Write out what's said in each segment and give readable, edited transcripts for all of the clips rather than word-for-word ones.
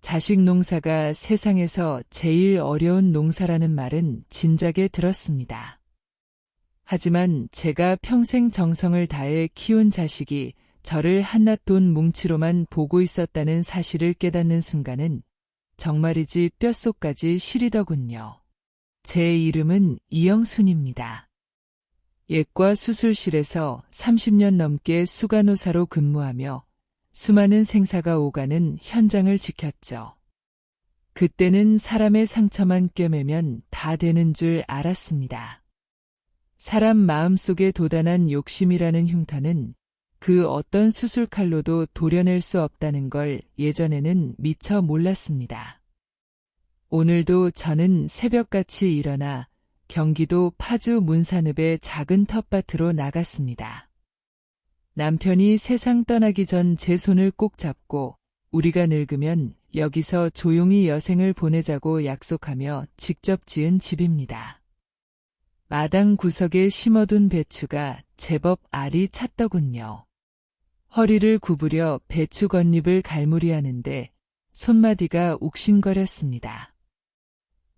자식 농사가 세상에서 제일 어려운 농사라는 말은 진작에 들었습니다. 하지만 제가 평생 정성을 다해 키운 자식이 저를 한낱 돈 뭉치로만 보고 있었다는 사실을 깨닫는 순간은 정말이지 뼛속까지 시리더군요. 제 이름은 이영순입니다. 예과 수술실에서 30년 넘게 수간호사로 근무하며 수많은 생사가 오가는 현장을 지켰죠. 그때는 사람의 상처만 꿰매면 다 되는 줄 알았습니다. 사람 마음속에 도단한 욕심이라는 흉터는 그 어떤 수술칼로도 도려낼 수 없다는 걸 예전에는 미처 몰랐습니다. 오늘도 저는 새벽같이 일어나 경기도 파주 문산읍의 작은 텃밭으로 나갔습니다. 남편이 세상 떠나기 전 제 손을 꼭 잡고 우리가 늙으면 여기서 조용히 여생을 보내자고 약속하며 직접 지은 집입니다. 마당 구석에 심어둔 배추가 제법 알이 찼더군요. 허리를 구부려 배추 겉잎을 갈무리하는데 손마디가 욱신거렸습니다.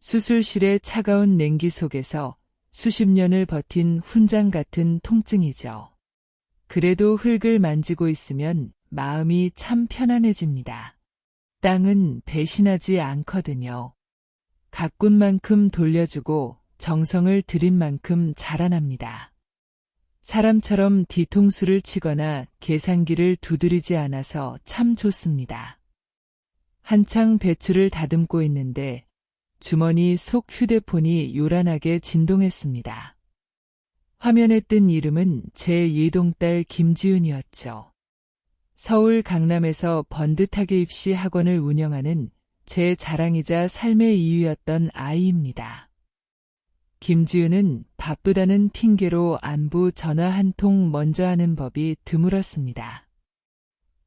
수술실의 차가운 냉기 속에서 수십 년을 버틴 훈장 같은 통증이죠. 그래도 흙을 만지고 있으면 마음이 참 편안해집니다. 땅은 배신하지 않거든요. 가꾼 만큼 돌려주고 정성을 들인 만큼 자라납니다. 사람처럼 뒤통수를 치거나 계산기를 두드리지 않아서 참 좋습니다. 한창 배추를 다듬고 있는데 주머니 속 휴대폰이 요란하게 진동했습니다. 화면에 뜬 이름은 제 예동딸 김지은이었죠. 서울 강남에서 번듯하게 입시 학원을 운영하는 제 자랑이자 삶의 이유였던 아이입니다. 김지은은 바쁘다는 핑계로 안부 전화 한 통 먼저 하는 법이 드물었습니다.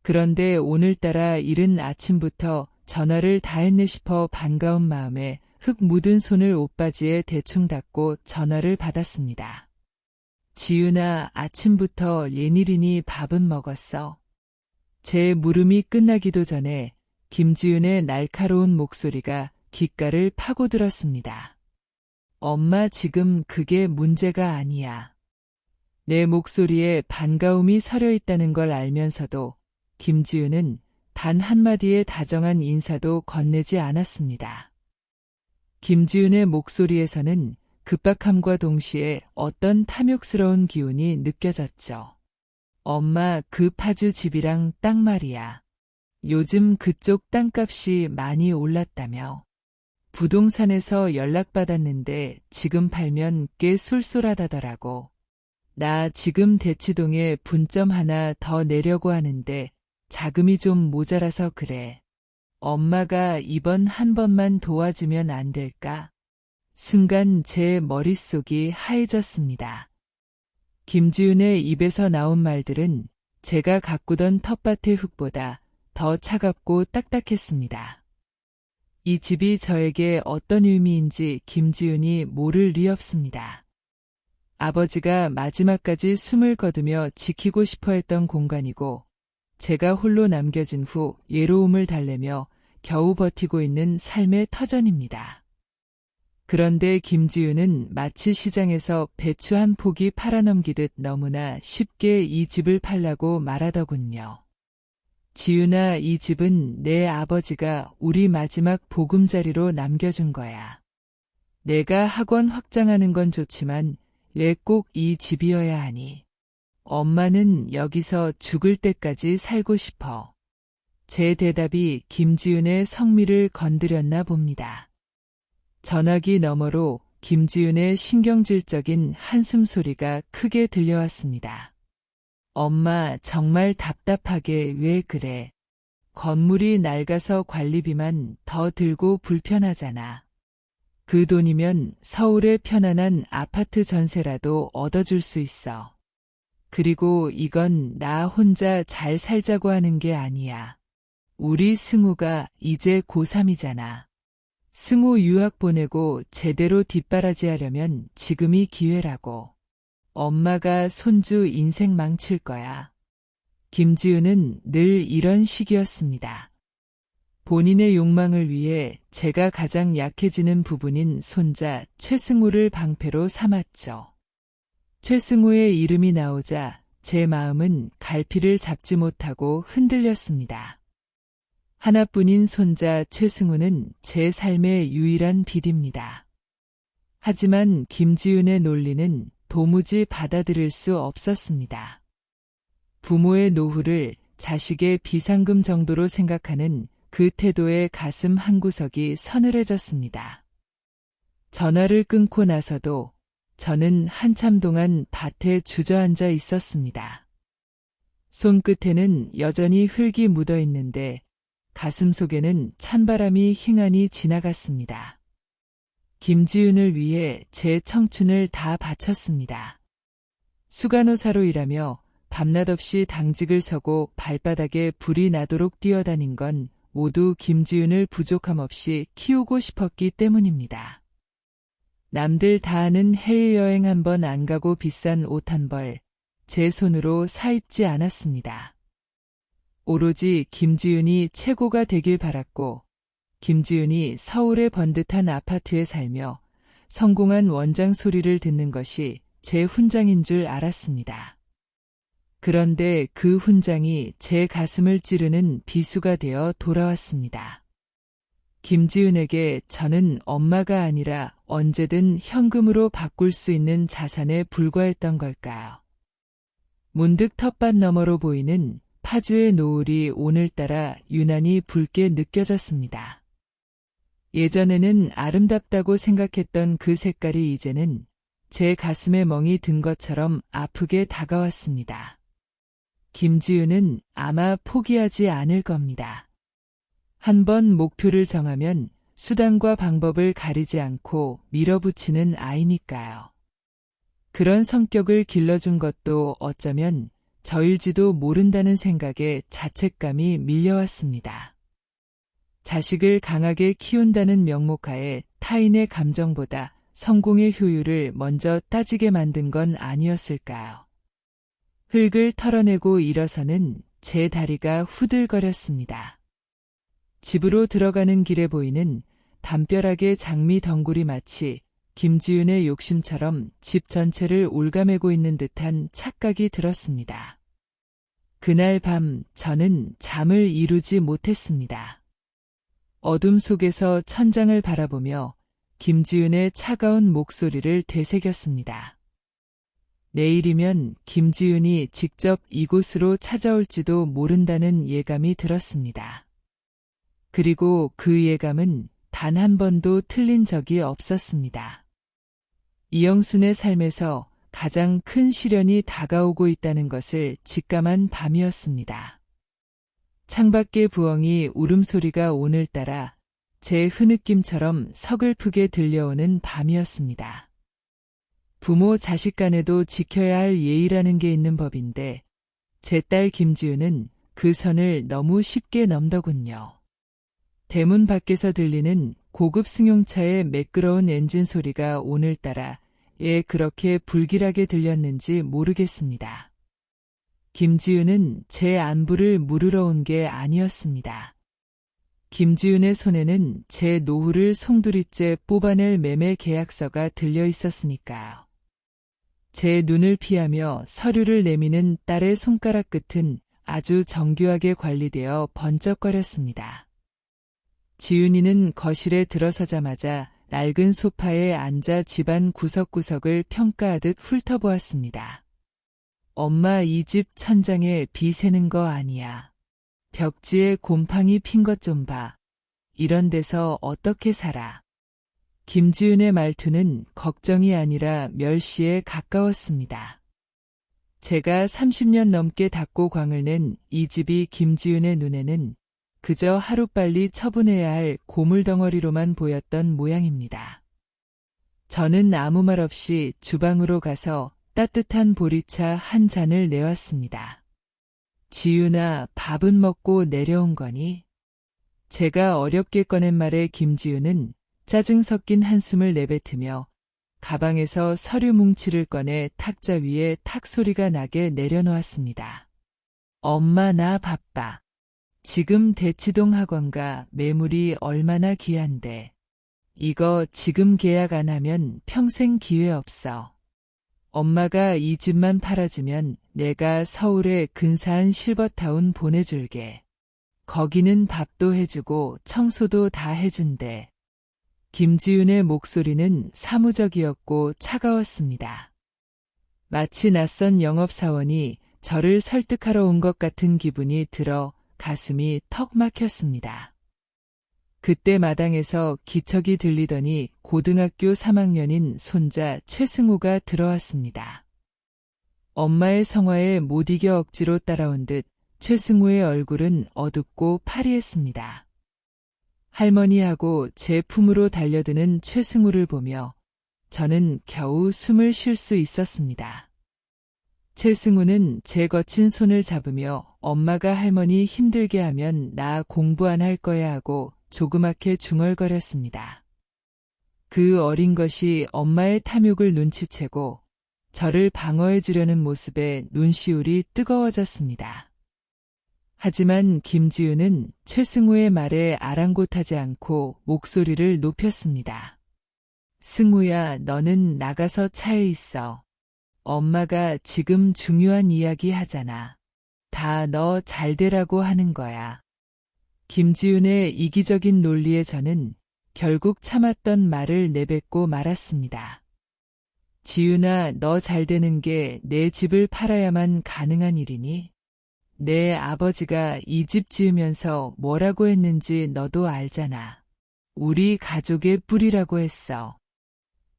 그런데 오늘따라 이른 아침부터 전화를 다 했네 싶어 반가운 마음에 흙 묻은 손을 옷바지에 대충 닫고 전화를 받았습니다. 지은아, 아침부터 웬일이니 밥은 먹었어? 제 물음이 끝나기도 전에 김지은의 날카로운 목소리가 귓가를 파고들었습니다. 엄마, 지금 그게 문제가 아니야. 내 목소리에 반가움이 서려 있다는 걸 알면서도 김지은은 단 한마디의 다정한 인사도 건네지 않았습니다. 김지은의 목소리에서는 급박함과 동시에 어떤 탐욕스러운 기운이 느껴졌죠. 엄마, 그 파주 집이랑 땅 말이야. 요즘 그쪽 땅값이 많이 올랐다며. 부동산에서 연락받았는데 지금 팔면 꽤 쏠쏠하다더라고. 나 지금 대치동에 분점 하나 더 내려고 하는데 자금이 좀 모자라서 그래. 엄마가 이번 한 번만 도와주면 안 될까? 순간 제 머릿속이 하얘졌습니다. 김지은의 입에서 나온 말들은 제가 가꾸던 텃밭의 흙보다 더 차갑고 딱딱했습니다. 이 집이 저에게 어떤 의미인지 김지은이 모를 리 없습니다. 아버지가 마지막까지 숨을 거두며 지키고 싶어 했던 공간이고 제가 홀로 남겨진 후 외로움을 달래며 겨우 버티고 있는 삶의 터전입니다. 그런데 김지은은 마치 시장에서 배추 한 포기 팔아넘기듯 너무나 쉽게 이 집을 팔라고 말하더군요. 지은아, 이 집은 내 아버지가 우리 마지막 보금자리로 남겨준 거야. 내가 학원 확장하는 건 좋지만 왜 꼭 이 집이어야 하니? 엄마는 여기서 죽을 때까지 살고 싶어. 제 대답이 김지은의 성미를 건드렸나 봅니다. 전화기 너머로 김지은의 신경질적인 한숨 소리가 크게 들려왔습니다. 엄마, 정말 답답하게 왜 그래? 건물이 낡아서 관리비만 더 들고 불편하잖아. 그 돈이면 서울의 편안한 아파트 전세라도 얻어줄 수 있어. 그리고 이건 나 혼자 잘 살자고 하는 게 아니야. 우리 승우가 이제 고3이잖아. 승우 유학 보내고 제대로 뒷바라지하려면 지금이 기회라고. 엄마가 손주 인생 망칠 거야. 김지은은 늘 이런 식이었습니다. 본인의 욕망을 위해 제가 가장 약해지는 부분인 손자 최승우를 방패로 삼았죠. 최승우의 이름이 나오자 제 마음은 갈피를 잡지 못하고 흔들렸습니다. 하나뿐인 손자 최승우는 제 삶의 유일한 빛입니다. 하지만 김지윤의 논리는 도무지 받아들일 수 없었습니다. 부모의 노후를 자식의 비상금 정도로 생각하는 그 태도에 가슴 한구석이 서늘해졌습니다. 전화를 끊고 나서도 저는 한참 동안 밭에 주저앉아 있었습니다. 손끝에는 여전히 흙이 묻어 있는데 가슴 속에는 찬바람이 휘황히 지나갔습니다. 김지윤을 위해 제 청춘을 다 바쳤습니다. 수간호사로 일하며 밤낮 없이 당직을 서고 발바닥에 불이 나도록 뛰어다닌 건 모두 김지윤을 부족함 없이 키우고 싶었기 때문입니다. 남들 다 아는 해외여행 한 번 안 가고 비싼 옷 한 벌, 제 손으로 사입지 않았습니다. 오로지 김지윤이 최고가 되길 바랐고, 김지윤이 서울의 번듯한 아파트에 살며 성공한 원장 소리를 듣는 것이 제 훈장인 줄 알았습니다. 그런데 그 훈장이 제 가슴을 찌르는 비수가 되어 돌아왔습니다. 김지윤에게 저는 엄마가 아니라 언제든 현금으로 바꿀 수 있는 자산에 불과했던 걸까요? 문득 텃밭 너머로 보이는 파주의 노을이 오늘따라 유난히 붉게 느껴졌습니다. 예전에는 아름답다고 생각했던 그 색깔이 이제는 제 가슴에 멍이 든 것처럼 아프게 다가왔습니다. 김지윤은 아마 포기하지 않을 겁니다. 한번 목표를 정하면 수단과 방법을 가리지 않고 밀어붙이는 아이니까요. 그런 성격을 길러준 것도 어쩌면 저일지도 모른다는 생각에 자책감이 밀려왔습니다. 자식을 강하게 키운다는 명목하에 타인의 감정보다 성공의 효율을 먼저 따지게 만든 건 아니었을까요? 흙을 털어내고 일어서는 제 다리가 후들거렸습니다. 집으로 들어가는 길에 보이는 담벼락의 장미 덩굴이 마치 김지윤의 욕심처럼 집 전체를 올가매고 있는 듯한 착각이 들었습니다. 그날 밤 저는 잠을 이루지 못했습니다. 어둠 속에서 천장을 바라보며 김지윤의 차가운 목소리를 되새겼습니다. 내일이면 김지윤이 직접 이곳으로 찾아올지도 모른다는 예감이 들었습니다. 그리고 그 예감은 단 한 번도 틀린 적이 없었습니다. 이영순의 삶에서 가장 큰 시련이 다가오고 있다는 것을 직감한 밤이었습니다. 창밖의 부엉이 울음소리가 오늘따라 제 흐느낌처럼 서글프게 들려오는 밤이었습니다. 부모 자식 간에도 지켜야 할 예의라는 게 있는 법인데 제 딸 김지윤은 그 선을 너무 쉽게 넘더군요. 대문 밖에서 들리는 고급 승용차의 매끄러운 엔진 소리가 오늘따라 그렇게 불길하게 들렸는지 모르겠습니다. 김지윤은 제 안부를 물으러 온 게 아니었습니다. 김지윤의 손에는 제 노후를 송두리째 뽑아낼 매매 계약서가 들려 있었으니까요. 제 눈을 피하며 서류를 내미는 딸의 손가락 끝은 아주 정교하게 관리되어 번쩍거렸습니다. 지윤이는 거실에 들어서자마자 낡은 소파에 앉아 집안 구석구석을 평가하듯 훑어보았습니다. 엄마, 이 집 천장에 비 새는 거 아니야. 벽지에 곰팡이 핀 것 좀 봐. 이런 데서 어떻게 살아? 김지윤의 말투는 걱정이 아니라 멸시에 가까웠습니다. 제가 30년 넘게 닦고 광을 낸 이 집이 김지윤의 눈에는 그저 하루빨리 처분해야 할 고물덩어리로만 보였던 모양입니다. 저는 아무 말 없이 주방으로 가서 따뜻한 보리차 한 잔을 내왔습니다. 지윤아, 밥은 먹고 내려온 거니? 제가 어렵게 꺼낸 말에 김지윤은 짜증 섞인 한숨을 내뱉으며 가방에서 서류 뭉치를 꺼내 탁자 위에 탁 소리가 나게 내려놓았습니다. 엄마, 나 바빠. 지금 대치동 학원가 매물이 얼마나 귀한데. 이거 지금 계약 안 하면 평생 기회 없어. 엄마가 이 집만 팔아주면 내가 서울에 근사한 실버타운 보내줄게. 거기는 밥도 해주고 청소도 다 해준대. 김지윤의 목소리는 사무적이었고 차가웠습니다. 마치 낯선 영업사원이 저를 설득하러 온 것 같은 기분이 들어 가슴이 턱 막혔습니다. 그때 마당에서 기척이 들리더니 고등학교 3학년인 손자 최승우가 들어왔습니다. 엄마의 성화에 못 이겨 억지로 따라온 듯 최승우의 얼굴은 어둡고 파리했습니다. 할머니하고 제 품으로 달려드는 최승우를 보며 저는 겨우 숨을 쉴 수 있었습니다. 최승우는 제 거친 손을 잡으며 엄마가 할머니 힘들게 하면 나 공부 안 할 거야 하고 조그맣게 중얼거렸습니다. 그 어린 것이 엄마의 탐욕을 눈치채고 저를 방어해 주려는 모습에 눈시울이 뜨거워졌습니다. 하지만 김지윤은 최승우의 말에 아랑곳하지 않고 목소리를 높였습니다. 승우야, 너는 나가서 차에 있어. 엄마가 지금 중요한 이야기 하잖아. 다 너 잘 되라고 하는 거야. 김지윤의 이기적인 논리에 저는 결국 참았던 말을 내뱉고 말았습니다. 지윤아, 너 잘 되는 게 내 집을 팔아야만 가능한 일이니? 내 아버지가 이 집 지으면서 뭐라고 했는지 너도 알잖아. 우리 가족의 뿌리라고 했어.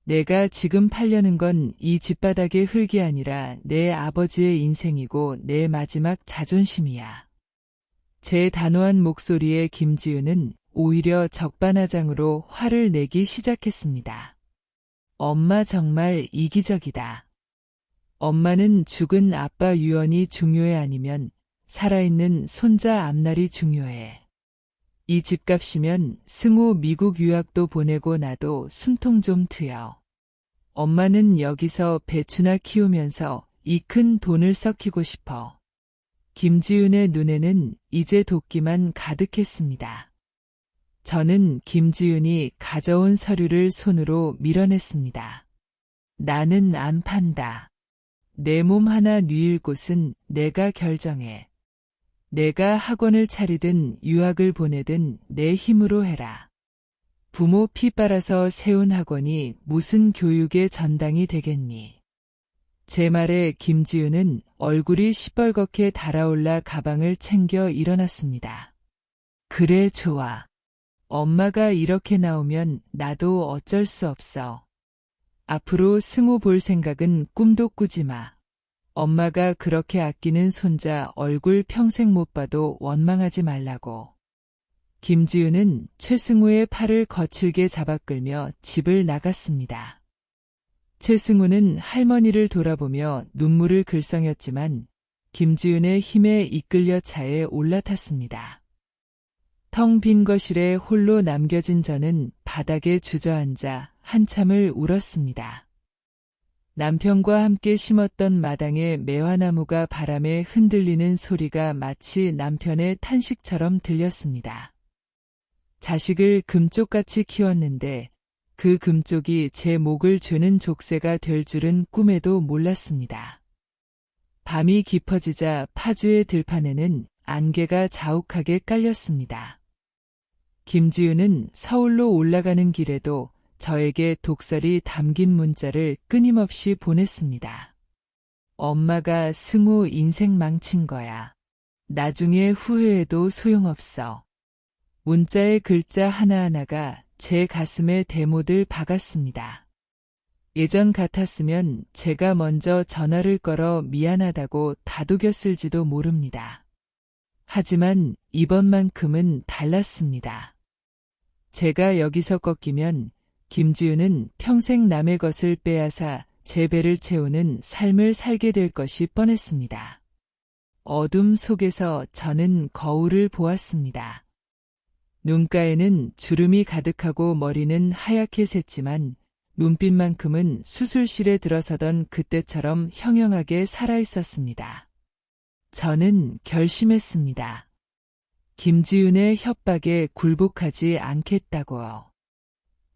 내가 지금 팔려는 건 이 집바닥의 흙이 아니라 내 아버지의 인생이고 내 마지막 자존심이야. 제 단호한 목소리에 김지윤은 오히려 적반하장으로 화를 내기 시작했습니다. 엄마 정말 이기적이다. 엄마는 죽은 아빠 유언이 중요해 아니면 살아있는 손자 앞날이 중요해. 이 집값이면 승우 미국 유학도 보내고 나도 숨통 좀 트여. 엄마는 여기서 배추나 키우면서 이 큰 돈을 썩히고 싶어. 김지윤의 눈에는 이제 도끼만 가득했습니다. 저는 김지윤이 가져온 서류를 손으로 밀어냈습니다. 나는 안 판다. 내 몸 하나 뉘일 곳은 내가 결정해. 내가 학원을 차리든 유학을 보내든 내 힘으로 해라. 부모 피 빨아서 세운 학원이 무슨 교육의 전당이 되겠니? 제 말에 김지윤은 얼굴이 시뻘겋게 달아올라 가방을 챙겨 일어났습니다. 그래, 좋아. 엄마가 이렇게 나오면 나도 어쩔 수 없어. 앞으로 승우 볼 생각은 꿈도 꾸지 마. 엄마가 그렇게 아끼는 손자 얼굴 평생 못 봐도 원망하지 말라고. 김지윤은 최승우의 팔을 거칠게 잡아 끌며 집을 나갔습니다. 최승우는 할머니를 돌아보며 눈물을 글썽였지만 김지윤의 힘에 이끌려 차에 올라탔습니다. 텅 빈 거실에 홀로 남겨진 저는 바닥에 주저앉아 한참을 울었습니다. 남편과 함께 심었던 마당의 매화나무가 바람에 흔들리는 소리가 마치 남편의 탄식처럼 들렸습니다. 자식을 금쪽같이 키웠는데 그 금쪽이 제 목을 죄는 족쇄가 될 줄은 꿈에도 몰랐습니다. 밤이 깊어지자 파주의 들판에는 안개가 자욱하게 깔렸습니다. 김지윤은 서울로 올라가는 길에도 저에게 독설이 담긴 문자를 끊임없이 보냈습니다. 엄마가 승우 인생 망친 거야. 나중에 후회해도 소용없어. 문자의 글자 하나하나가 제 가슴에 대못을 박았습니다. 예전 같았으면 제가 먼저 전화를 걸어 미안하다고 다독였을지도 모릅니다. 하지만 이번만큼은 달랐습니다. 제가 여기서 꺾이면 김지윤은 평생 남의 것을 빼앗아 제 배를 채우는 삶을 살게 될 것이 뻔했습니다. 어둠 속에서 저는 거울을 보았습니다. 눈가에는 주름이 가득하고 머리는 하얗게 샜지만 눈빛만큼은 수술실에 들어서던 그때처럼 형형하게 살아있었습니다. 저는 결심했습니다. 김지윤의 협박에 굴복하지 않겠다고요.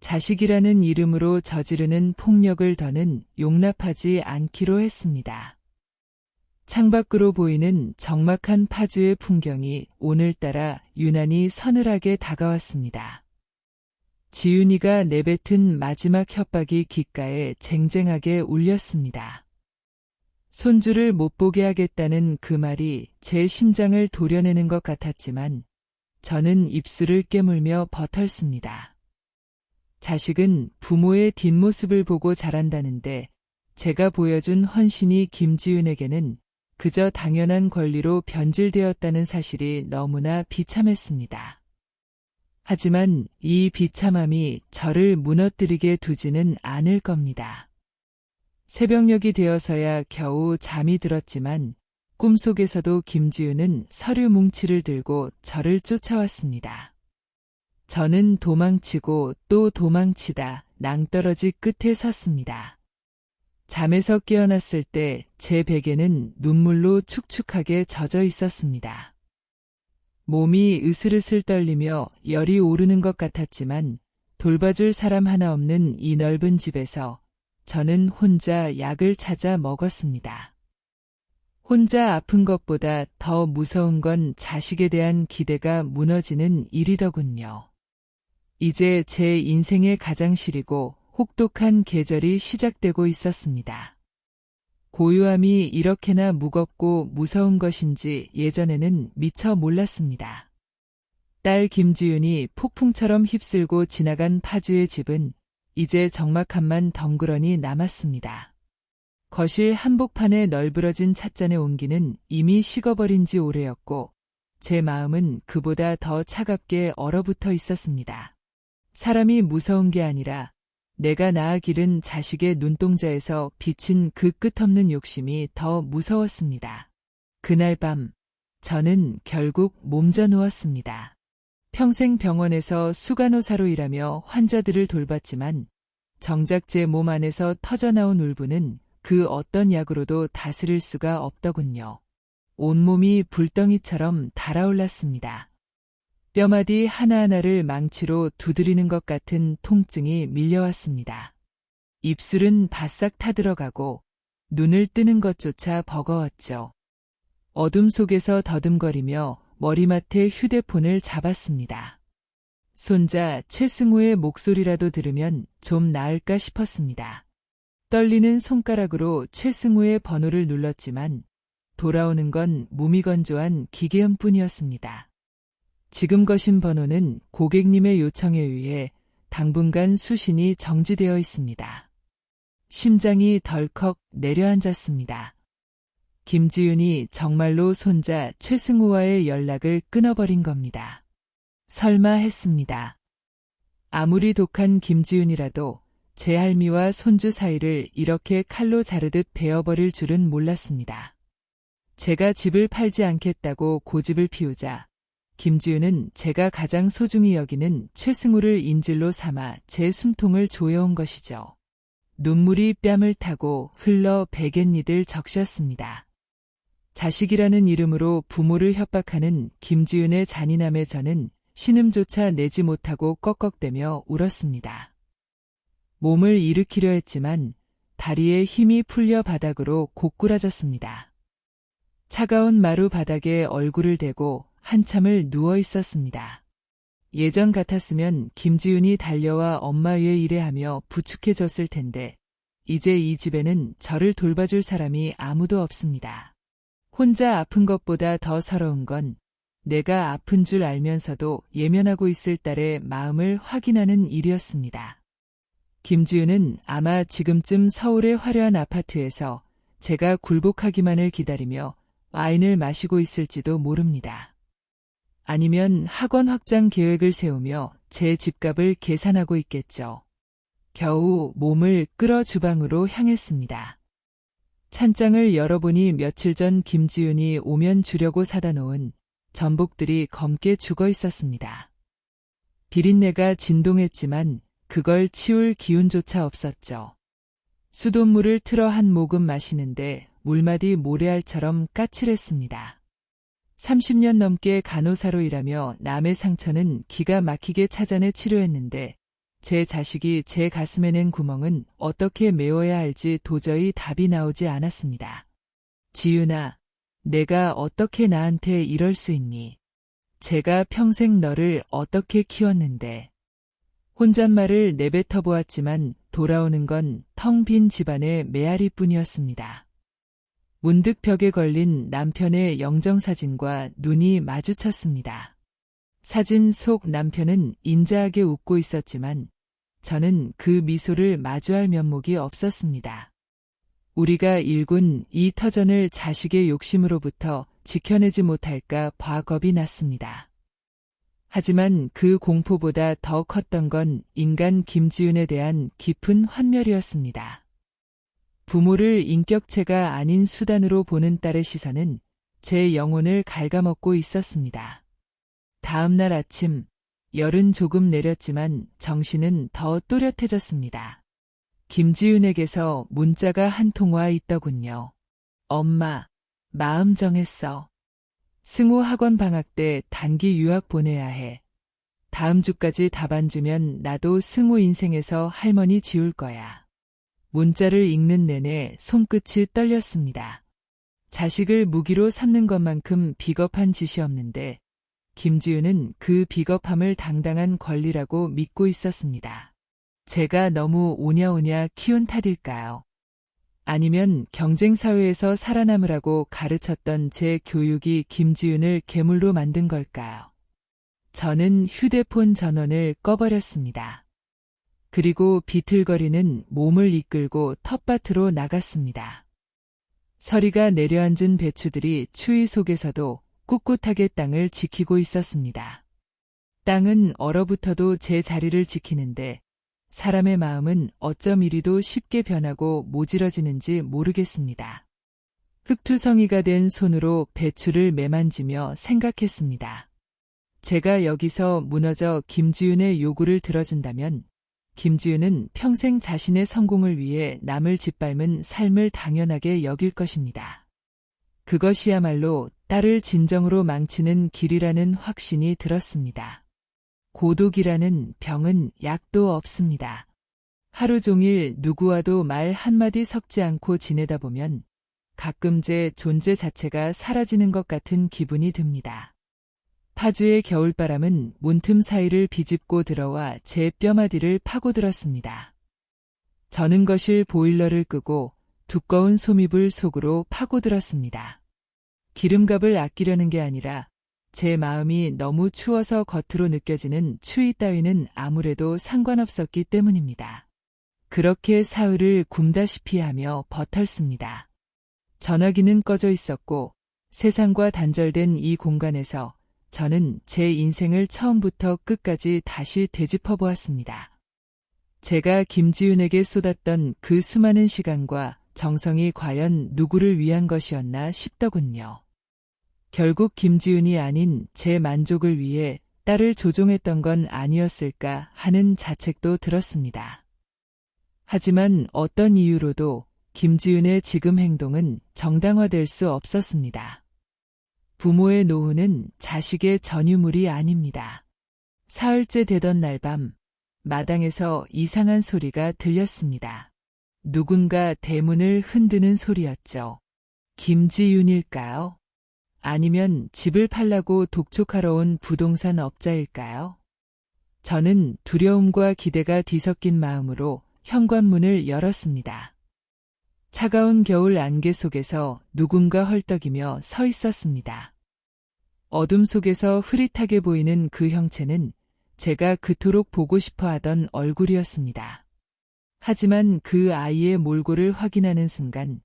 자식이라는 이름으로 저지르는 폭력을 더는 용납하지 않기로 했습니다. 창밖으로 보이는 적막한 파주의 풍경이 오늘따라 유난히 서늘하게 다가왔습니다. 지윤이가 내뱉은 마지막 협박이 귓가에 쟁쟁하게 울렸습니다. 손주를 못 보게 하겠다는 그 말이 제 심장을 도려내는 것 같았지만 저는 입술을 깨물며 버텼습니다. 자식은 부모의 뒷모습을 보고 자란다는데 제가 보여준 헌신이 김지윤에게는 그저 당연한 권리로 변질되었다는 사실이 너무나 비참했습니다. 하지만 이 비참함이 저를 무너뜨리게 두지는 않을 겁니다. 새벽녘이 되어서야 겨우 잠이 들었지만 꿈속에서도 김지윤은 서류 뭉치를 들고 저를 쫓아왔습니다. 저는 도망치고 또 도망치다 낭떠러지 끝에 섰습니다. 잠에서 깨어났을 때 제 베개는 눈물로 축축하게 젖어 있었습니다. 몸이 으슬으슬 떨리며 열이 오르는 것 같았지만 돌봐줄 사람 하나 없는 이 넓은 집에서 저는 혼자 약을 찾아 먹었습니다. 혼자 아픈 것보다 더 무서운 건 자식에 대한 기대가 무너지는 일이더군요. 이제 제 인생의 가장 시리고 혹독한 계절이 시작되고 있었습니다. 고요함이 이렇게나 무겁고 무서운 것인지 예전에는 미처 몰랐습니다. 딸 김지윤이 폭풍처럼 휩쓸고 지나간 파주의 집은 이제 적막함만 덩그러니 남았습니다. 거실 한복판에 널브러진 찻잔의 온기는 이미 식어버린 지 오래였고 제 마음은 그보다 더 차갑게 얼어붙어 있었습니다. 사람이 무서운 게 아니라 내가 낳아 기른 자식의 눈동자에서 비친 그 끝없는 욕심이 더 무서웠습니다. 그날 밤 저는 결국 몸져 누웠습니다. 평생 병원에서 수간호사로 일하며 환자들을 돌봤지만 정작 제 몸 안에서 터져나온 울분은 그 어떤 약으로도 다스릴 수가 없더군요. 온몸이 불덩이처럼 달아올랐습니다. 뼈마디 하나하나를 망치로 두드리는 것 같은 통증이 밀려왔습니다. 입술은 바싹 타들어가고 눈을 뜨는 것조차 버거웠죠. 어둠 속에서 더듬거리며 머리맡에 휴대폰을 잡았습니다. 손자 최승우의 목소리라도 들으면 좀 나을까 싶었습니다. 떨리는 손가락으로 최승우의 번호를 눌렀지만 돌아오는 건 무미건조한 기계음뿐이었습니다. 지금 거신 번호는 고객님의 요청에 의해 당분간 수신이 정지되어 있습니다. 심장이 덜컥 내려앉았습니다. 김지윤이 정말로 손자 최승우와의 연락을 끊어버린 겁니다. 설마 했습니다. 아무리 독한 김지윤이라도 제 할미와 손주 사이를 이렇게 칼로 자르듯 베어버릴 줄은 몰랐습니다. 제가 집을 팔지 않겠다고 고집을 피우자 김지윤은 제가 가장 소중히 여기는 최승우를 인질로 삼아 제 숨통을 조여온 것이죠. 눈물이 뺨을 타고 흘러 베갯니들 적셨습니다. 자식이라는 이름으로 부모를 협박하는 김지윤의 잔인함에 저는 신음조차 내지 못하고 꺽꺽대며 울었습니다. 몸을 일으키려 했지만 다리에 힘이 풀려 바닥으로 고꾸라졌습니다. 차가운 마루 바닥에 얼굴을 대고 한참을 누워 있었습니다. 예전 같았으면 김지윤이 달려와 엄마 위에 일해하며 부축해줬을 텐데 이제 이 집에는 저를 돌봐줄 사람이 아무도 없습니다. 혼자 아픈 것보다 더 서러운 건 내가 아픈 줄 알면서도 예면하고 있을 딸의 마음을 확인하는 일이었습니다. 김지윤은 아마 지금쯤 서울의 화려한 아파트에서 제가 굴복하기만을 기다리며 와인을 마시고 있을지도 모릅니다. 아니면 학원 확장 계획을 세우며 제 집값을 계산하고 있겠죠. 겨우 몸을 끌어 주방으로 향했습니다. 찬장을 열어보니 며칠 전 김지윤이 오면 주려고 사다 놓은 전복들이 검게 죽어 있었습니다. 비린내가 진동했지만 그걸 치울 기운조차 없었죠. 수돗물을 틀어 한 모금 마시는데 물맛이 모래알처럼 까칠했습니다. 30년 넘게 간호사로 일하며 남의 상처는 기가 막히게 찾아내 치료했는데 제 자식이 제 가슴에 낸 구멍은 어떻게 메워야 할지 도저히 답이 나오지 않았습니다. 지윤아, 내가 어떻게 나한테 이럴 수 있니? 제가 평생 너를 어떻게 키웠는데. 혼잣말을 내뱉어 보았지만 돌아오는 건 텅 빈 집안의 메아리뿐이었습니다. 문득 벽에 걸린 남편의 영정사진과 눈이 마주쳤습니다. 사진 속 남편은 인자하게 웃고 있었지만 저는 그 미소를 마주할 면목이 없었습니다. 우리가 일군 이 터전을 자식의 욕심으로부터 지켜내지 못할까 봐 겁이 났습니다. 하지만 그 공포보다 더 컸던 건 인간 김지윤에 대한 깊은 환멸이었습니다. 부모를 인격체가 아닌 수단으로 보는 딸의 시선은 제 영혼을 갉아먹고 있었습니다. 다음 날 아침, 열은 조금 내렸지만 정신은 더 또렷해졌습니다. 김지윤에게서 문자가 한 통 와 있더군요. 엄마, 마음 정했어. 승우 학원 방학 때 단기 유학 보내야 해. 다음 주까지 답 안 주면 나도 승우 인생에서 할머니 지울 거야. 문자를 읽는 내내 손끝이 떨렸습니다. 자식을 무기로 삼는 것만큼 비겁한 짓이 없는데 김지윤은 그 비겁함을 당당한 권리라고 믿고 있었습니다. 제가 너무 오냐오냐 키운 탓일까요? 아니면 경쟁사회에서 살아남으라고 가르쳤던 제 교육이 김지윤을 괴물로 만든 걸까요? 저는 휴대폰 전원을 꺼버렸습니다. 그리고 비틀거리는 몸을 이끌고 텃밭으로 나갔습니다. 서리가 내려앉은 배추들이 추위 속에서도 꿋꿋하게 땅을 지키고 있었습니다. 땅은 얼어붙어도 제 자리를 지키는데 사람의 마음은 어쩜 이리도 쉽게 변하고 모질어지는지 모르겠습니다. 흙투성이가 된 손으로 배추를 매만지며 생각했습니다. 제가 여기서 무너져 김지윤의 요구를 들어준다면 김지윤은 평생 자신의 성공을 위해 남을 짓밟은 삶을 당연하게 여길 것입니다. 그것이야말로 딸을 진정으로 망치는 길이라는 확신이 들었습니다. 고독이라는 병은 약도 없습니다. 하루 종일 누구와도 말 한마디 섞지 않고 지내다 보면 가끔 제 존재 자체가 사라지는 것 같은 기분이 듭니다. 파주의 겨울바람은 문틈 사이를 비집고 들어와 제 뼈마디를 파고들었습니다. 저는 거실 보일러를 끄고 두꺼운 솜이불 속으로 파고들었습니다. 기름값을 아끼려는 게 아니라 제 마음이 너무 추워서 겉으로 느껴지는 추위 따위는 아무래도 상관없었기 때문입니다. 그렇게 사흘을 굶다시피 하며 버텼습니다. 전화기는 꺼져 있었고 세상과 단절된 이 공간에서 저는 제 인생을 처음부터 끝까지 다시 되짚어 보았습니다. 제가 김지윤에게 쏟았던 그 수많은 시간과 정성이 과연 누구를 위한 것이었나 싶더군요. 결국 김지윤이 아닌 제 만족을 위해 딸을 조종했던 건 아니었을까 하는 자책도 들었습니다. 하지만 어떤 이유로도 김지윤의 지금 행동은 정당화될 수 없었습니다. 부모의 노후는 자식의 전유물이 아닙니다. 사흘째 되던 날 밤, 마당에서 이상한 소리가 들렸습니다. 누군가 대문을 흔드는 소리였죠. 김지윤일까요? 아니면 집을 팔라고 독촉하러 온 부동산 업자일까요? 저는 두려움과 기대가 뒤섞인 마음으로 현관문을 열었습니다. 차가운 겨울 안개 속에서 누군가 헐떡이며 서 있었습니다. 어둠 속에서 흐릿하게 보이는 그 형체는 제가 그토록 보고 싶어 하던 얼굴이었습니다. 하지만 그 아이의 몰골을 확인하는 순간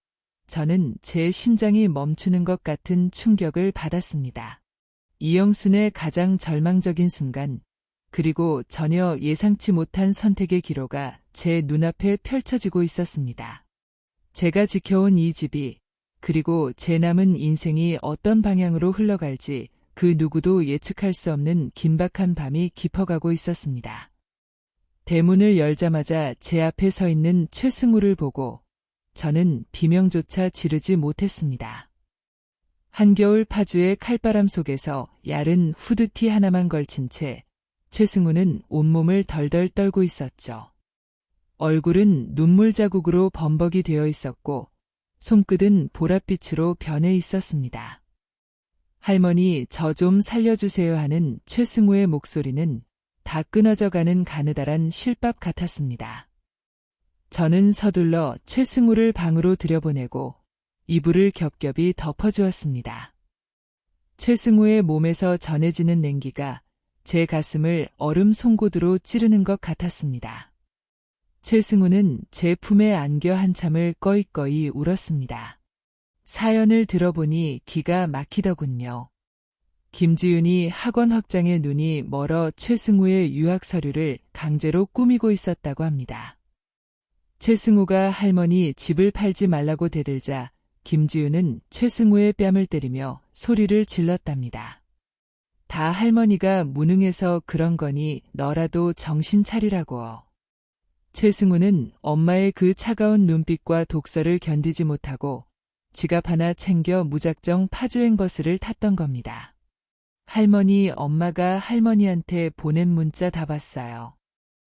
저는 제 심장이 멈추는 것 같은 충격을 받았습니다. 이영순의 가장 절망적인 순간, 그리고 전혀 예상치 못한 선택의 기로가 제 눈앞에 펼쳐지고 있었습니다. 제가 지켜온 이 집이, 그리고 제 남은 인생이 어떤 방향으로 흘러갈지 그 누구도 예측할 수 없는 긴박한 밤이 깊어가고 있었습니다. 대문을 열자마자 제 앞에 서 있는 최승우를 보고 저는 비명조차 지르지 못했습니다. 한겨울 파주의 칼바람 속에서 얇은 후드티 하나만 걸친 채 최승우는 온몸을 덜덜 떨고 있었죠. 얼굴은 눈물 자국으로 범벅이 되어 있었고 손끝은 보랏빛으로 변해 있었습니다. 할머니, 저 좀 살려주세요 하는 최승우의 목소리는 다 끊어져가는 가느다란 실밥 같았습니다. 저는 서둘러 최승우를 방으로 들여보내고 이불을 겹겹이 덮어주었습니다. 최승우의 몸에서 전해지는 냉기가 제 가슴을 얼음 송곳으로 찌르는 것 같았습니다. 최승우는 제 품에 안겨 한참을 꺼이꺼이 울었습니다. 사연을 들어보니 기가 막히더군요. 김지윤이 학원 학장의 눈이 멀어 최승우의 유학 서류를 강제로 꾸미고 있었다고 합니다. 최승우가 할머니 집을 팔지 말라고 대들자 김지윤은 최승우의 뺨을 때리며 소리를 질렀답니다. 다 할머니가 무능해서 그런 거니 너라도 정신 차리라고. 최승우는 엄마의 그 차가운 눈빛과 독설을 견디지 못하고 지갑 하나 챙겨 무작정 파주행 버스를 탔던 겁니다. 할머니, 엄마가 할머니한테 보낸 문자 다 봤어요.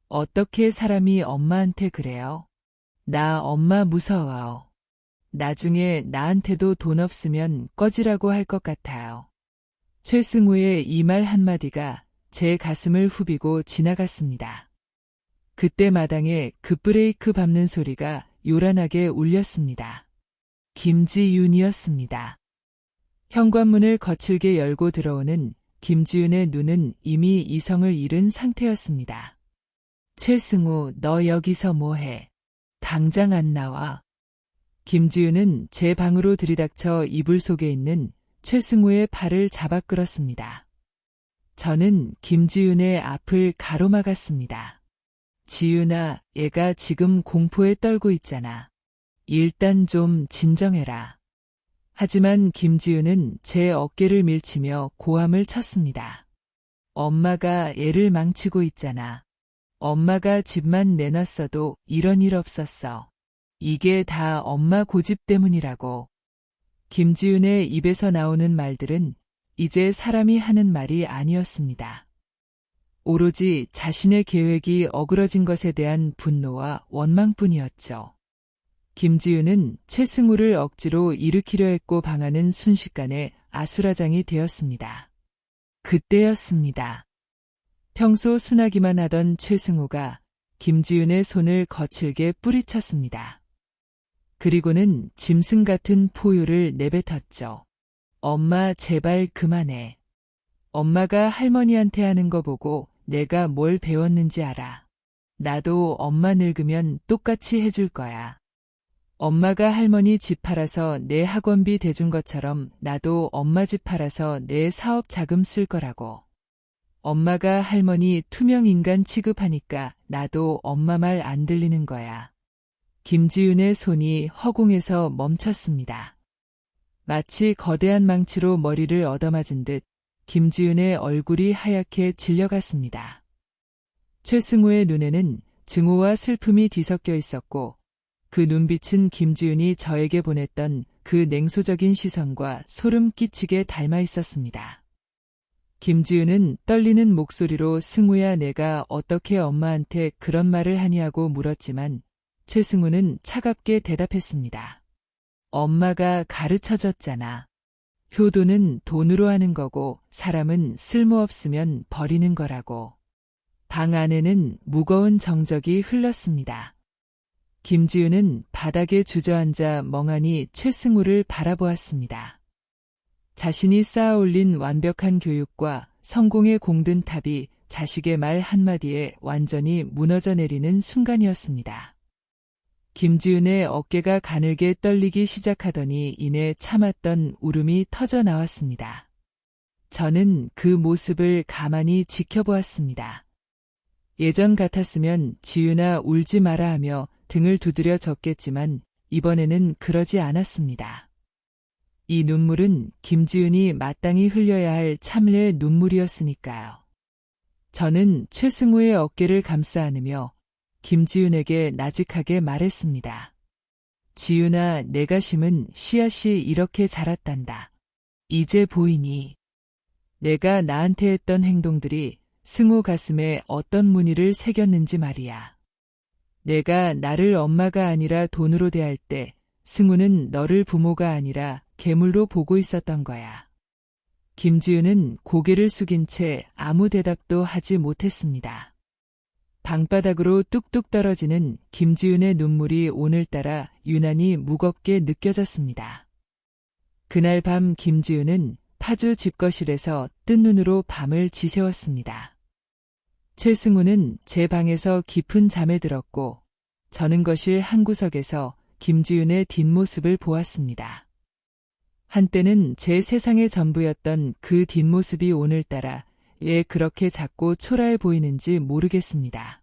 어떻게 사람이 엄마한테 그래요? 나 엄마 무서워요. 나중에 나한테도 돈 없으면 꺼지라고 할 것 같아요. 최승우의 이 말 한마디가 제 가슴을 후비고 지나갔습니다. 그때 마당에 급브레이크 밟는 소리가 요란하게 울렸습니다. 김지윤이었습니다. 현관문을 거칠게 열고 들어오는 김지윤의 눈은 이미 이성을 잃은 상태였습니다. 최승우, 너 여기서 뭐해? 당장 안 나와. 김지윤은 제 방으로 들이닥쳐 이불 속에 있는 최승우의 팔을 잡아 끌었습니다. 저는 김지윤의 앞을 가로막았습니다. 지윤아, 얘가 지금 공포에 떨고 있잖아. 일단 좀 진정해라. 하지만 김지윤은 제 어깨를 밀치며 고함을 쳤습니다. 엄마가 애를 망치고 있잖아. 엄마가 집만 내놨어도 이런 일 없었어. 이게 다 엄마 고집 때문이라고. 김지윤의 입에서 나오는 말들은 이제 사람이 하는 말이 아니었습니다. 오로지 자신의 계획이 어그러진 것에 대한 분노와 원망뿐이었죠. 김지윤은 최승우를 억지로 일으키려 했고 방안은 순식간에 아수라장이 되었습니다. 그때였습니다. 평소 순하기만 하던 최승우가 김지윤의 손을 거칠게 뿌리쳤습니다. 그리고는 짐승 같은 포효를 내뱉었죠. 엄마, 제발 그만해. 엄마가 할머니한테 하는 거 보고 내가 뭘 배웠는지 알아. 나도 엄마 늙으면 똑같이 해줄 거야. 엄마가 할머니 집 팔아서 내 학원비 대준 것처럼 나도 엄마 집 팔아서 내 사업 자금 쓸 거라고. 엄마가 할머니 투명 인간 취급하니까 나도 엄마 말 안 들리는 거야. 김지윤의 손이 허공에서 멈췄습니다. 마치 거대한 망치로 머리를 얻어맞은 듯 김지윤의 얼굴이 하얗게 질려갔습니다. 최승우의 눈에는 증오와 슬픔이 뒤섞여 있었고 그 눈빛은 김지윤이 저에게 보냈던 그 냉소적인 시선과 소름 끼치게 닮아 있었습니다. 김지윤은 떨리는 목소리로 승우야, 내가 어떻게 엄마한테 그런 말을 하냐고 물었지만 최승우는 차갑게 대답했습니다. 엄마가 가르쳐줬잖아. 효도는 돈으로 하는 거고 사람은 쓸모없으면 버리는 거라고. 방 안에는 무거운 정적이 흘렀습니다. 김지윤은 바닥에 주저앉아 멍하니 최승우를 바라보았습니다. 자신이 쌓아올린 완벽한 교육과 성공의 공든 탑이 자식의 말 한마디에 완전히 무너져 내리는 순간이었습니다. 김지윤의 어깨가 가늘게 떨리기 시작하더니 이내 참았던 울음이 터져 나왔습니다. 저는 그 모습을 가만히 지켜보았습니다. 예전 같았으면 지윤아 울지 마라 하며 등을 두드려 졌겠지만 이번에는 그러지 않았습니다. 이 눈물은 김지윤이 마땅히 흘려야 할 참례의 눈물이었으니까요. 저는 최승우의 어깨를 감싸 안으며 김지윤에게 나직하게 말했습니다. 지윤아, 내가 심은 씨앗이 이렇게 자랐단다. 이제 보이니? 내가 나한테 했던 행동들이 승우 가슴에 어떤 무늬를 새겼는지 말이야. 내가 나를 엄마가 아니라 돈으로 대할 때 승우는 너를 부모가 아니라 괴물로 보고 있었던 거야. 김지윤은 고개를 숙인 채 아무 대답도 하지 못했습니다. 방바닥으로 뚝뚝 떨어지는 김지윤의 눈물이 오늘따라 유난히 무겁게 느껴졌습니다. 그날 밤 김지윤은 파주 집거실에서 뜬 눈으로 밤을 지새웠습니다. 최승우는 제 방에서 깊은 잠에 들었고 저는 거실 한 구석에서 김지윤의 뒷모습을 보았습니다. 한때는 제 세상의 전부였던 그 뒷모습이 오늘따라 왜 그렇게 작고 초라해 보이는지 모르겠습니다.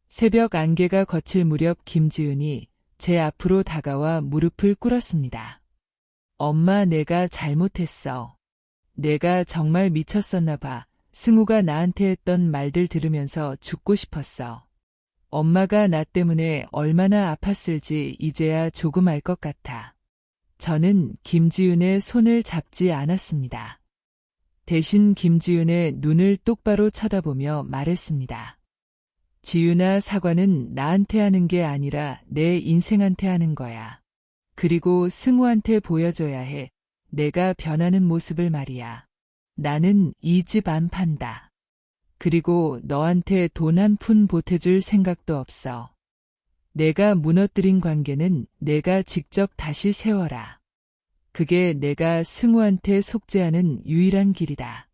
새벽 안개가 걷힐 무렵 김지윤이 제 앞으로 다가와 무릎을 꿇었습니다. 엄마, 내가 잘못했어. 내가 정말 미쳤었나 봐. 승우가 나한테 했던 말들 들으면서 죽고 싶었어. 엄마가 나 때문에 얼마나 아팠을지 이제야 조금 알 것 같아. 저는 김지윤의 손을 잡지 않았습니다. 대신 김지윤의 눈을 똑바로 쳐다보며 말했습니다. 지윤아, 사과는 나한테 하는 게 아니라 내 인생한테 하는 거야. 그리고 승우한테 보여줘야 해. 내가 변하는 모습을 말이야. 나는 이 집 안 판다. 그리고 너한테 돈 한 푼 보태줄 생각도 없어. 내가 무너뜨린 관계는 내가 직접 다시 세워라. 그게 내가 승우한테 속죄하는 유일한 길이다.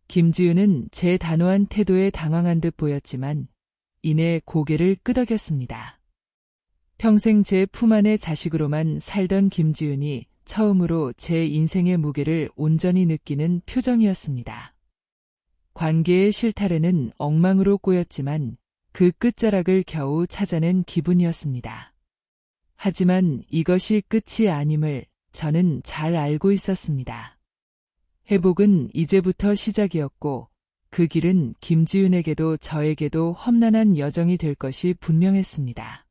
김지윤은 제 단호한 태도에 당황한 듯 보였지만 이내 고개를 끄덕였습니다. 평생 제 품 안의 자식으로만 살던 김지윤이 처음으로 제 인생의 무게를 온전히 느끼는 표정이었습니다. 관계의 실타래는 엉망으로 꼬였지만 그 끝자락을 겨우 찾아낸 기분이었습니다. 하지만 이것이 끝이 아님을 저는 잘 알고 있었습니다. 회복은 이제부터 시작이었고 그 길은 김지윤에게도 저에게도 험난한 여정이 될 것이 분명했습니다.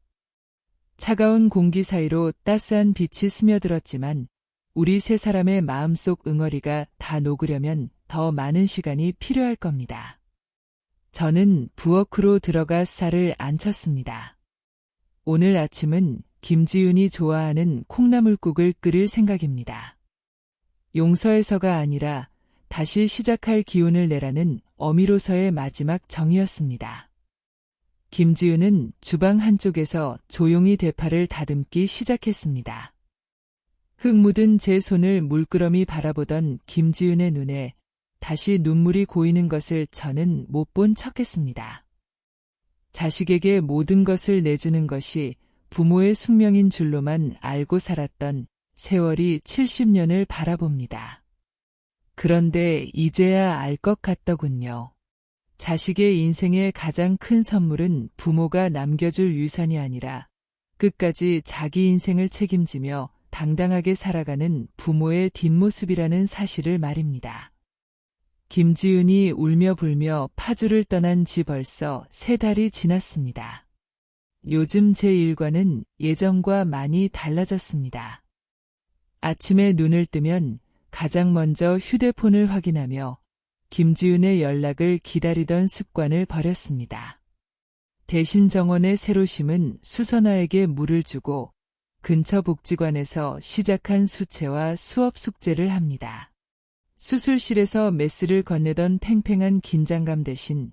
차가운 공기 사이로 따스한 빛이 스며들었지만 우리 세 사람의 마음속 응어리가 다 녹으려면 더 많은 시간이 필요할 겁니다. 저는 부엌으로 들어가 쌀을 안 쳤습니다. 오늘 아침은 김지윤이 좋아하는 콩나물국을 끓일 생각입니다. 용서해서가 아니라 다시 시작할 기운을 내라는 어미로서의 마지막 정이었습니다. 김지윤은 주방 한쪽에서 조용히 대파를 다듬기 시작했습니다. 흙 묻은 제 손을 물끄러미 바라보던 김지윤의 눈에 다시 눈물이 고이는 것을 저는 못 본 척했습니다. 자식에게 모든 것을 내주는 것이 부모의 숙명인 줄로만 알고 살았던 세월이 70년을 바라봅니다. 그런데 이제야 알 것 같더군요. 자식의 인생의 가장 큰 선물은 부모가 남겨줄 유산이 아니라 끝까지 자기 인생을 책임지며 당당하게 살아가는 부모의 뒷모습이라는 사실을 말입니다. 김지윤이 울며 불며 파주를 떠난 지 벌써 3달이 지났습니다. 요즘 제 일과는 예전과 많이 달라졌습니다. 아침에 눈을 뜨면 가장 먼저 휴대폰을 확인하며 김지윤의 연락을 기다리던 습관을 버렸습니다. 대신 정원의 새로 심은 수선화에게 물을 주고 근처 복지관에서 시작한 수채화 수업 숙제를 합니다. 수술실에서 메스를 건네던 팽팽한 긴장감 대신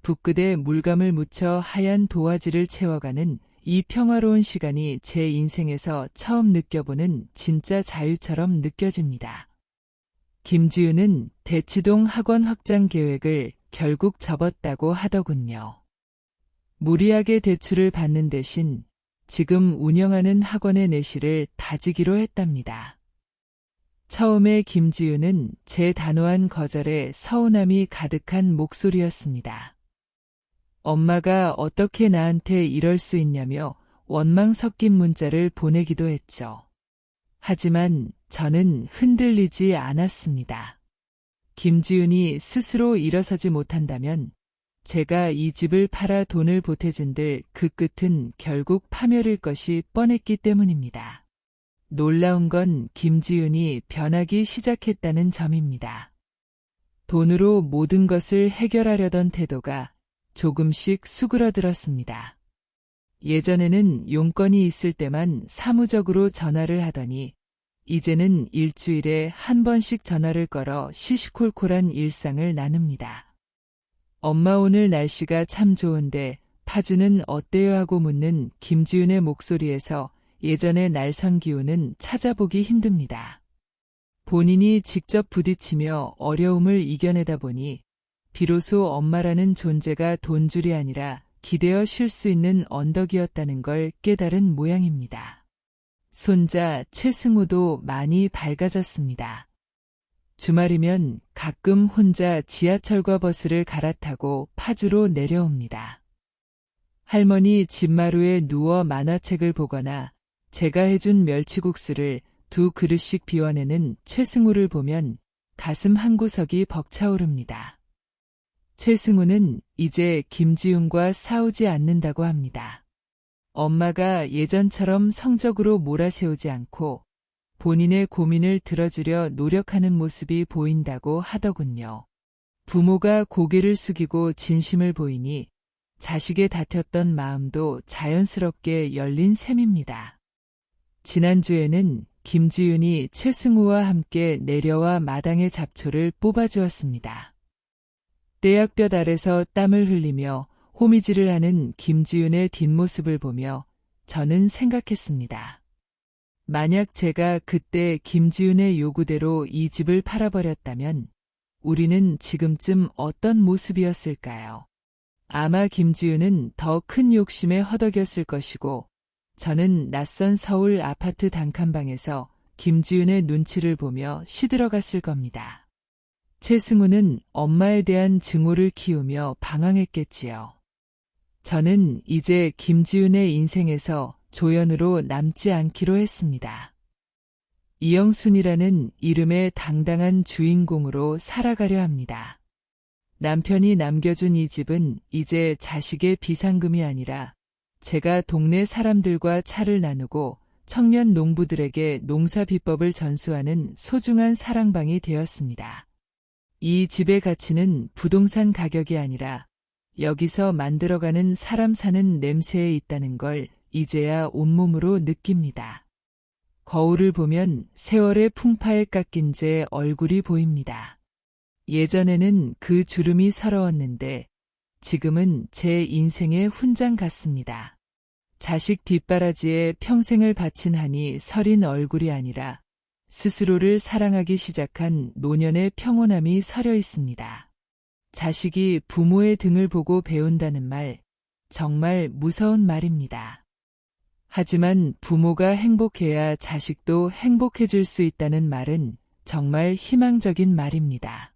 붓끝에 물감을 묻혀 하얀 도화지를 채워가는 이 평화로운 시간이 제 인생에서 처음 느껴보는 진짜 자유처럼 느껴집니다. 김지윤은 대치동 학원 확장 계획을 결국 접었다고 하더군요. 무리하게 대출을 받는 대신 지금 운영하는 학원의 내실을 다지기로 했답니다. 처음에 김지윤은 제 단호한 거절에 서운함이 가득한 목소리였습니다. 엄마가 어떻게 나한테 이럴 수 있냐며 원망 섞인 문자를 보내기도 했죠. 하지만 저는 흔들리지 않았습니다. 김지윤이 스스로 일어서지 못한다면 제가 이 집을 팔아 돈을 보태준들 그 끝은 결국 파멸일 것이 뻔했기 때문입니다. 놀라운 건 김지윤이 변하기 시작했다는 점입니다. 돈으로 모든 것을 해결하려던 태도가 조금씩 수그러들었습니다. 예전에는 용건이 있을 때만 사무적으로 전화를 하더니 이제는 일주일에 한 번씩 전화를 걸어 시시콜콜한 일상을 나눕니다. 엄마 오늘 날씨가 참 좋은데 파주는 어때요 하고 묻는 김지윤의 목소리에서 예전의 날선 기운은 찾아보기 힘듭니다. 본인이 직접 부딪히며 어려움을 이겨내다 보니 비로소 엄마라는 존재가 돈줄이 아니라 기대어 쉴 수 있는 언덕이었다는 걸 깨달은 모양입니다. 손자 최승우도 많이 밝아졌습니다. 주말이면 가끔 혼자 지하철과 버스를 갈아타고 파주로 내려옵니다. 할머니 집마루에 누워 만화책을 보거나 제가 해준 멸치국수를 2그릇씩 비워내는 최승우를 보면 가슴 한구석이 벅차오릅니다. 최승우는 이제 김지윤과 싸우지 않는다고 합니다. 엄마가 예전처럼 성적으로 몰아세우지 않고 본인의 고민을 들어주려 노력하는 모습이 보인다고 하더군요. 부모가 고개를 숙이고 진심을 보이니 자식의 다퉜던 마음도 자연스럽게 열린 셈입니다. 지난주에는 김지윤이 최승우와 함께 내려와 마당의 잡초를 뽑아주었습니다. 떼약볕 아래서 땀을 흘리며 호미질을 하는 김지윤의 뒷모습을 보며 저는 생각했습니다. 만약 제가 그때 김지윤의 요구대로 이 집을 팔아버렸다면 우리는 지금쯤 어떤 모습이었을까요? 아마 김지윤은 더 큰 욕심에 허덕였을 것이고 저는 낯선 서울 아파트 단칸방에서 김지윤의 눈치를 보며 시들어갔을 겁니다. 최승우는 엄마에 대한 증오를 키우며 방황했겠지요. 저는 이제 김지윤의 인생에서 조연으로 남지 않기로 했습니다. 이영순이라는 이름의 당당한 주인공으로 살아가려 합니다. 남편이 남겨준 이 집은 이제 자식의 비상금이 아니라 제가 동네 사람들과 차를 나누고 청년 농부들에게 농사 비법을 전수하는 소중한 사랑방이 되었습니다. 이 집의 가치는 부동산 가격이 아니라 여기서 만들어가는 사람 사는 냄새에 있다는 걸 이제야 온몸으로 느낍니다. 거울을 보면 세월의 풍파에 깎인 제 얼굴이 보입니다. 예전에는 그 주름이 서러웠는데 지금은 제 인생의 훈장 같습니다. 자식 뒷바라지에 평생을 바친 한이 서린 얼굴이 아니라 스스로를 사랑하기 시작한 노년의 평온함이 서려 있습니다. 자식이 부모의 등을 보고 배운다는 말, 정말 무서운 말입니다. 하지만 부모가 행복해야 자식도 행복해질 수 있다는 말은 정말 희망적인 말입니다.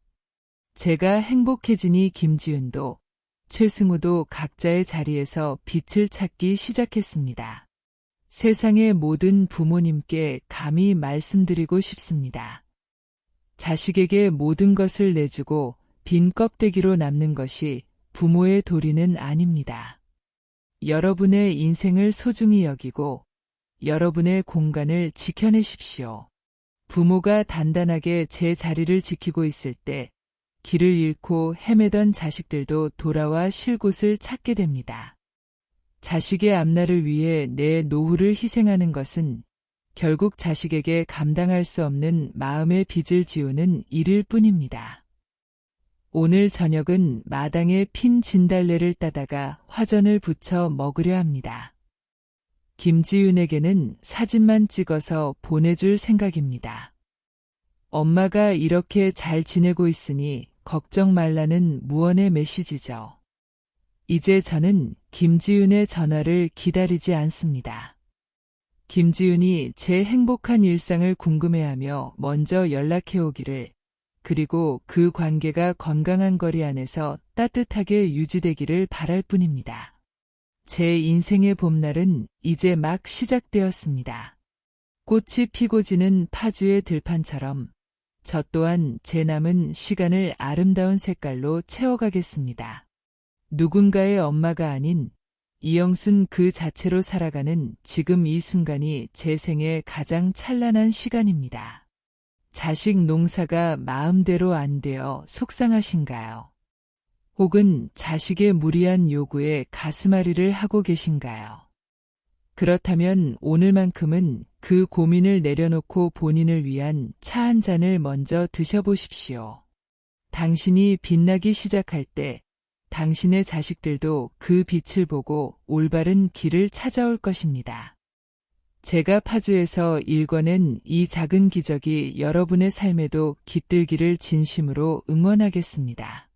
제가 행복해지니 김지윤도 최승우도 각자의 자리에서 빛을 찾기 시작했습니다. 세상의 모든 부모님께 감히 말씀드리고 싶습니다. 자식에게 모든 것을 내주고 빈 껍데기로 남는 것이 부모의 도리는 아닙니다. 여러분의 인생을 소중히 여기고 여러분의 공간을 지켜내십시오. 부모가 단단하게 제 자리를 지키고 있을 때 길을 잃고 헤매던 자식들도 돌아와 쉴 곳을 찾게 됩니다. 자식의 앞날을 위해 내 노후를 희생하는 것은 결국 자식에게 감당할 수 없는 마음의 빚을 지우는 일일 뿐입니다. 오늘 저녁은 마당에 핀 진달래를 따다가 화전을 붙여 먹으려 합니다. 김지윤에게는 사진만 찍어서 보내줄 생각입니다. 엄마가 이렇게 잘 지내고 있으니 걱정 말라는 무언의 메시지죠. 이제 저는 김지윤의 전화를 기다리지 않습니다. 김지윤이 제 행복한 일상을 궁금해하며 먼저 연락해 오기를, 그리고 그 관계가 건강한 거리 안에서 따뜻하게 유지되기를 바랄 뿐입니다. 제 인생의 봄날은 이제 막 시작되었습니다. 꽃이 피고 지는 파주의 들판처럼 저 또한 제 남은 시간을 아름다운 색깔로 채워가겠습니다. 누군가의 엄마가 아닌 이영순 그 자체로 살아가는 지금 이 순간이 제 생의 가장 찬란한 시간입니다. 자식 농사가 마음대로 안 되어 속상하신가요? 혹은 자식의 무리한 요구에 가슴앓이를 하고 계신가요? 그렇다면 오늘만큼은 그 고민을 내려놓고 본인을 위한 차 한 잔을 먼저 드셔보십시오. 당신이 빛나기 시작할 때 당신의 자식들도 그 빛을 보고 올바른 길을 찾아올 것입니다. 제가 파주에서 일궈낸 이 작은 기적이 여러분의 삶에도 깃들기를 진심으로 응원하겠습니다.